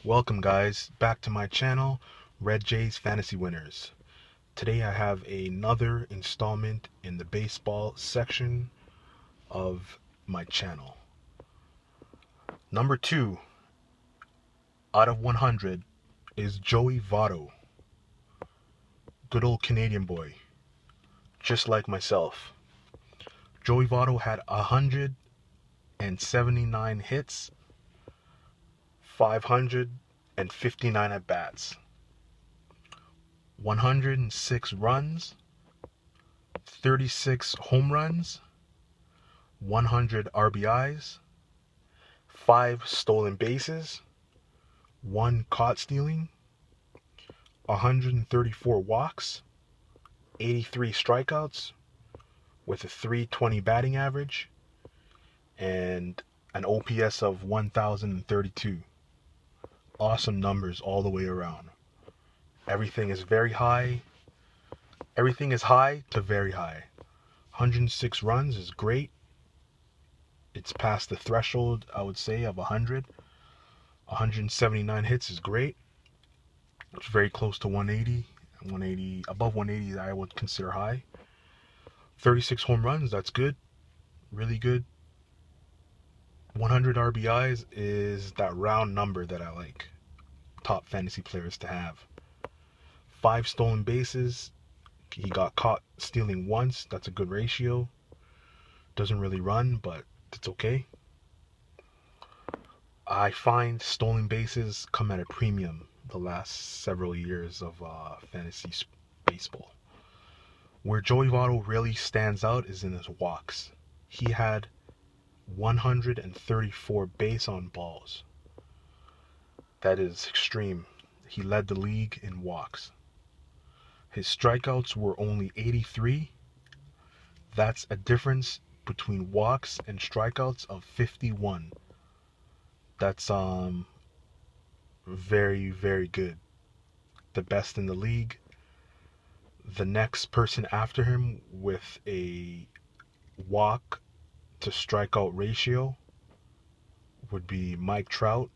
Welcome guys, back to my channel, Red J's Fantasy Winners. Today I have another installment in the baseball section of my channel. Number 2 out of 100 is Joey Votto. Good old Canadian boy, just like myself. Joey Votto had 179 hits, 559 at-bats, 106 runs, 36 home runs, 100 RBIs, 5 stolen bases, 1 caught stealing, 134 walks, 83 strikeouts with a .320 batting average and an OPS of 1032. Awesome numbers all the way around. Everything is very high. Everything is high to very high. 106 runs is great. It's past the threshold, I would say, of 100. 179 hits is great. It's very close to 180. 180, above 180 I would consider high. 36 home runs, that's good. Really good. 100 RBIs is that round number that I like top fantasy players to have. 5 stolen bases. He got caught stealing once. That's a good ratio. Doesn't really run, but it's okay. I find stolen bases come at a premium the last several years of fantasy baseball. Where Joey Votto really stands out is in his walks. He had 134 base on balls. That is extreme. He led the league in walks. His strikeouts were only 83. That's a difference between walks and strikeouts of 51. That's very, very good. The best in the league. The next person after him with a walk to strikeout ratio would be Mike Trout.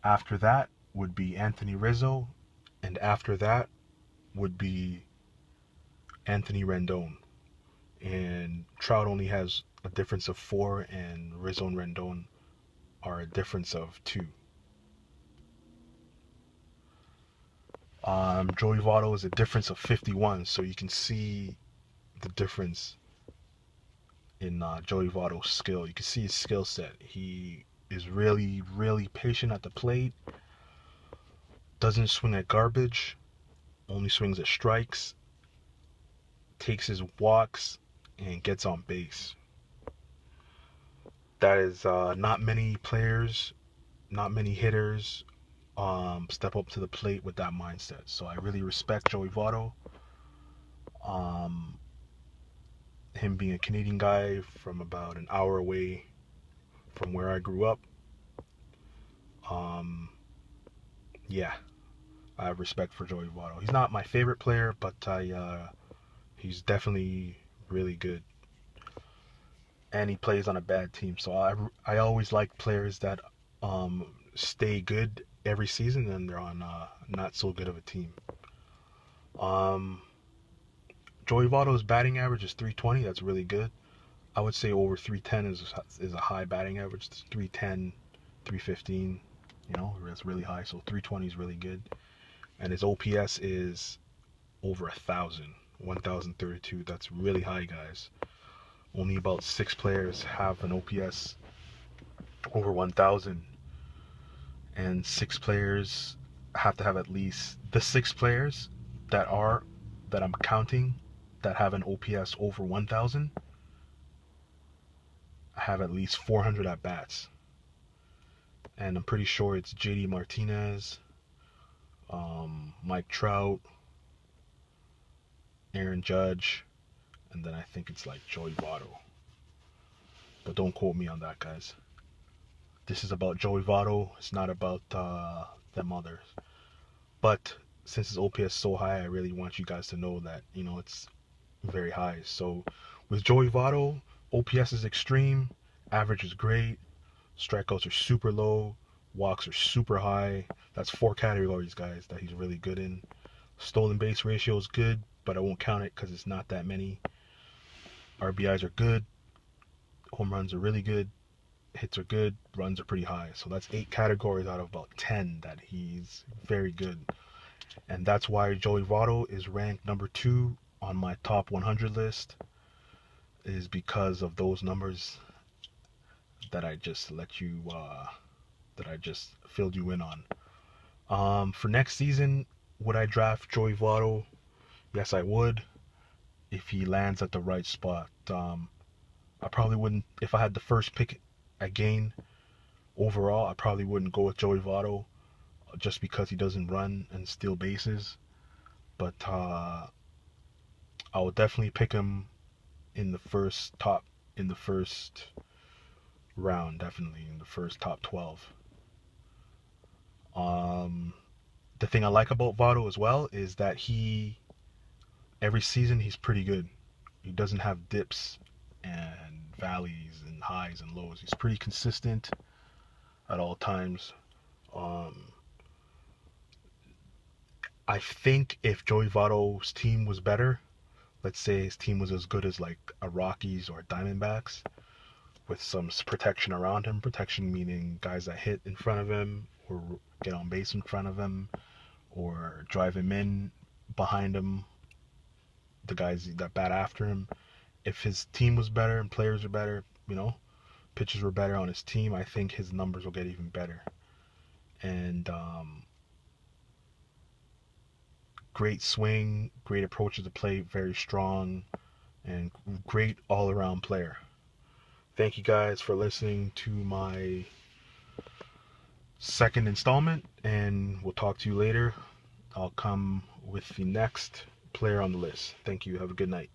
After that would be Anthony Rizzo, and after that would be Anthony Rendon. And Trout only has a difference of 4, and Rizzo and Rendon are a difference of 2. Joey Votto is a difference of 51, so you can see the difference in Joey Votto's skill. You can see his skill set. He is really, really patient at the plate. Doesn't swing at garbage. Only swings at strikes. Takes his walks and gets on base. That is not many players, not many hitters step up to the plate with that mindset. So I really respect Joey Votto. Him being a Canadian guy from about an hour away from where I grew up. Yeah, I have respect for Joey Votto. He's not my favorite player, but he's definitely really good. And he plays on a bad team, so I always like players that stay good every season and they're on not so good of a team. Joey Votto's batting average is .320. That's really good. I would say over .310 is a high batting average. 310, .315, that's really high. So .320 is really good. And his OPS is over 1,000, 1,032. That's really high, guys. Only about 6 players have an OPS over 1,000. And 6 players have to have at least, the 6 players that I'm counting that have an OPS over 1,000 have at least 400 at bats. And I'm pretty sure it's JD Martinez, Mike Trout, Aaron Judge, and then I think it's like Joey Votto. But don't quote me on that, guys. This is about Joey Votto. It's not about them others. But since his OPS is so high, I really want you guys to know that, it's very high. So with Joey Votto, OPS is extreme, average is great, strikeouts are super low, Walks are super high. That's 4 categories, guys, that he's really good in. Stolen base ratio is good, but I won't count it because it's not that many. RBIs are good. Home runs are really good. Hits are good. Runs are pretty high. So that's 8 categories out of about 10 that he's very good. And that's why Joey Votto is ranked number 2 on my top 100 list, is because of those numbers that I just that I just filled you in on. For next season, would I draft Joey Votto? Yes, I would, if he lands at the right spot. I probably wouldn't, if I had the first pick again overall, I probably wouldn't go with Joey Votto just because he doesn't run and steal bases. But I would definitely pick him in the first round, definitely in the first top 12. Um, the thing I like about Votto as well is that every season he's pretty good. He doesn't have dips and valleys and highs and lows. He's pretty consistent at all times. Um, I think if Joey Votto's team was better, let's say his team was as good as like a Rockies or Diamondbacks, with some protection around him. Protection meaning guys that hit in front of him or get on base in front of him or drive him in behind him, the guys that bat after him. If his team was better and players were better, pitchers were better on his team, I think his numbers will get even better. And great swing, great approach to the plate, very strong, and great all-around player. Thank you guys for listening to my second installment, and we'll talk to you later. I'll come with the next player on the list. Thank you. Have a good night.